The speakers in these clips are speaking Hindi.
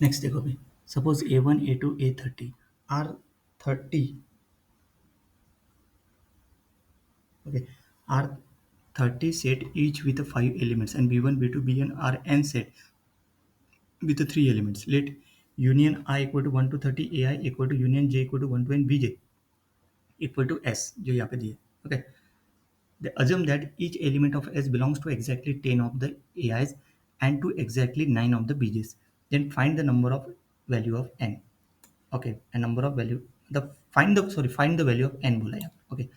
नेक्स्ट देखो अभी, suppose A1 A2 A30 are 30, okay, are 30 set each with 5 elements, and B1 B2 Bn are n set with 3 elements. Let union I equal to 1 to 30 AI equal to union J equal to 1 to n Bj equal to S जो यहाँ पे दिए. Okay, they assume that each element of S belongs to exactly 10 of the AIs and to exactly 9 of the BJs. Then find the number of value of n. Okay, a number of value, the find the value of n बोला यहाँ. Okay,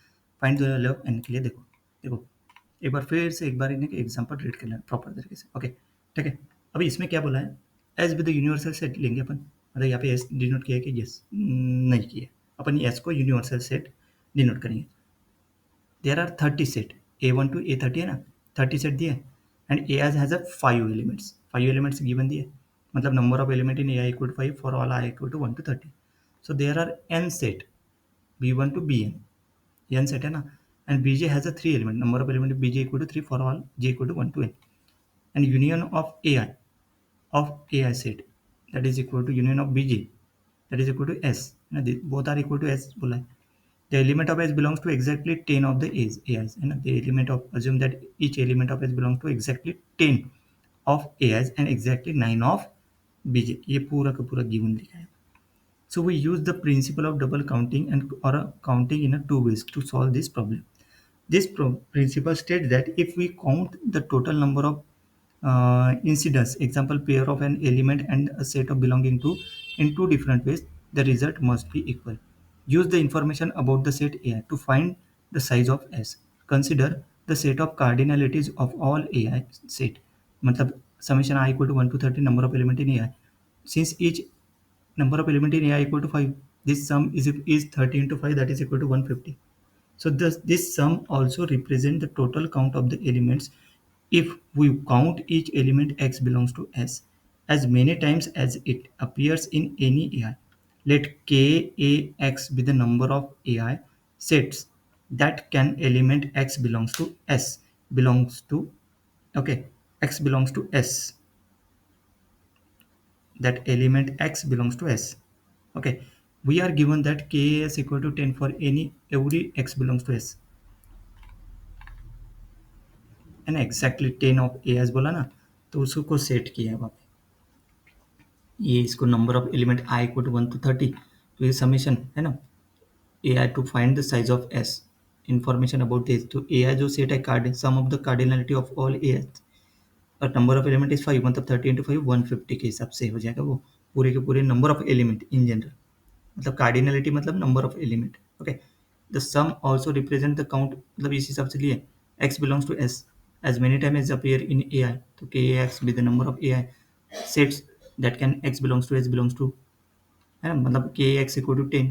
find the value of n के लिए देखो देखो एक बार फिर से एक बार इन्हें एग्जांपल रीड कर लेना प्रॉपर तरीके से. ओके, ठीक है. अभी इसमें क्या बोला है, एज विद यूनिवर्सल सेट लेंगे अपन. मतलब यहाँ पे एस डिनोट किया है कि यस नहीं किया, अपन एस को यूनिवर्सल सेट डिनोट करेंगे. There are 30 set, A1 to A30 है ना, 30 सेट दिए, and A has a 5 elements given दिए. मतलब number of element in A equal to 5 for all i equal to 1 to 30. So there are n set B1 to Bn, n set है ना, and Bj has a 3 element, number of element Bj equal to 3 for all j equal to 1 to n, and union of ai set that is equal to union of Bj that is equal to S है ना, both are equal to S बोला है. The element of S belongs to exactly 10 of the AIs है ना, the element of, assume that each element of S belongs to exactly 10 of AIs and exactly 9 of Bj. ये पूरा का पूरा given लिखा है. So we use the principle of double counting and or counting in a two ways to solve this problem. This principle states that if we count the total number of incidents, example pair of an element and a set of belonging to, in two different ways, the result must be equal. Use the information about the set A to find the size of S. Consider the set of cardinalities of all AI set. मतलब summation I equal to 1 to 30 number of element in AI. Since each number of element in AI equal to 5, this sum is 30 into 5, that is equal to 150. So this sum also represents the total count of the elements if we count each element x belongs to S as many times as it appears in any AI. Let KAX be the number of AI sets that can element x belongs to S belongs to, okay, x belongs to S, that element x belongs to S. Okay, we are given that KAS equal to 10 for every x belongs to S, है ना. एग्जैक्टली 10 ऑफ ए एस बोला ना, तो उसको सेट किया है वहाँ पे. ये इसको number of element I equal to 1 to 30, तो ये समेशन है ना, A I to find the size of S. Information about this, तो ए आई जो सेट है card sum of the cardinality of all A S, और नंबर ऑफ एलिमेंट इज 5, मतलब 30 into 5 150 के हिसाब से हो जाएगा वो पूरे के पूरे number of element in general. मतलब कार्डिनलिटी मतलब number of element. Okay, the sum also represent the count, मतलब इस हिसाब से लिए x belongs to S as many times as appear in AI. तो KAX be the number of AI sets that can x belongs to S belongs to, है ना. मतलब KAX equal to 10,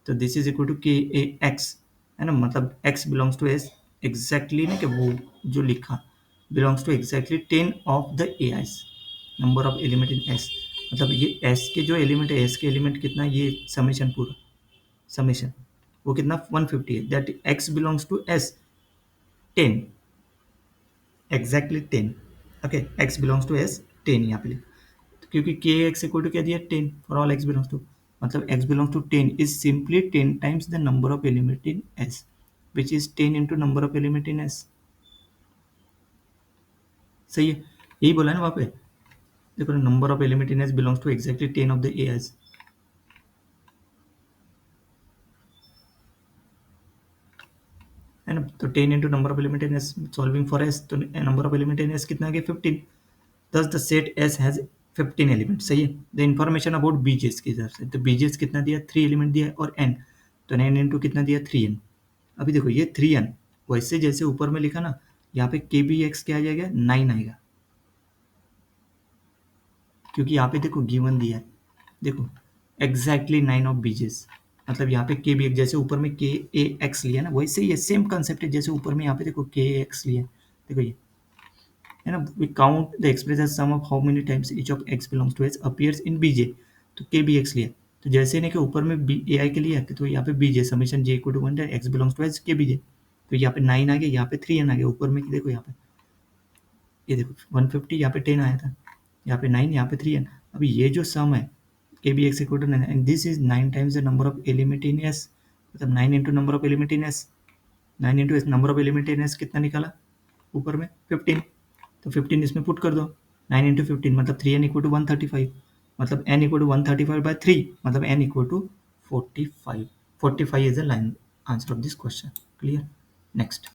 तो this is equal to KAX है ना. मतलब x belongs to S exactly ना, कि वो जो लिखा belongs to exactly 10 of the AIs, number of element in S. मतलब ये S के जो एलिमेंट है, S के एलिमेंट कितना, ये समेशन पूरा समेशन वो कितना 150 है, that x belongs to S 10, exactly 10. Okay, x belongs to S 10 यहाँ पे, क्योंकि के एक्स इक्वल टू क्या दिया 10 for all x belongs to, मतलब x belongs to 10 is simply 10 times the number of element in s, which is 10 into number of element in s. सही है, यही बोला है ना वहाँ पे. देखो number of element in s belongs to exactly 10 of the as, है ना. तो 10 into number of element in s, solving for s, तो number of element in s कितना आ गया 15. Thus the set S has 15 element. सही है. द इन्फॉर्मेशन अबाउट बीजेस के हिसाब से, तो बीजेस कितना दिया 3 एलिमेंट दिया और n, तो 9 इंटू कितना दिया 3n. अभी देखो ये 3n वैसे जैसे ऊपर में लिखा ना, यहाँ पे के बी एक्स क्या आ जाएगा 9 आएगा, क्योंकि यहाँ पे देखो गिवन दिया है, देखो एग्जैक्टली 9 ऑफ बीजेस. मतलब यहाँ पे के बी एक्स जैसे ऊपर में के ए एक्स लिया ना, वैसे ये सेम कंसेप्ट है जैसे ऊपर में यहाँ पे देखो के एक्स लिया. देखो ये है ना, we count the express as sum of how many times each of x belongs to s appears in bj. तो के बी एक्स लिया, तो जैसे ने कि ऊपर में बी ए आई के लिए तो यहाँ पे B J summation J equal to 1 X belongs to S के बीजे, तो यहाँ पे 9 आ गया, यहाँ पे 3n आ गया, ऊपर में देखो यहाँ पे ये देखो 150, यहाँ पे 10 आया था, यहाँ पे 9, यहाँ पे 3n. अभी ये जो सम है A B X equal to 9 and this is 9 times the number of element in S, मतलब 9 into number of element in S, 9 into S number of element in S कितना निकाला ऊपर में 15, तो 15 इसमें पुट कर दो, 9 इंटू 15 मतलब 3n इक्वल टू 135, मतलब n इक्वल टू 135/3, मतलब n equal to 45, 45 is the line answer of this question. Clear. Next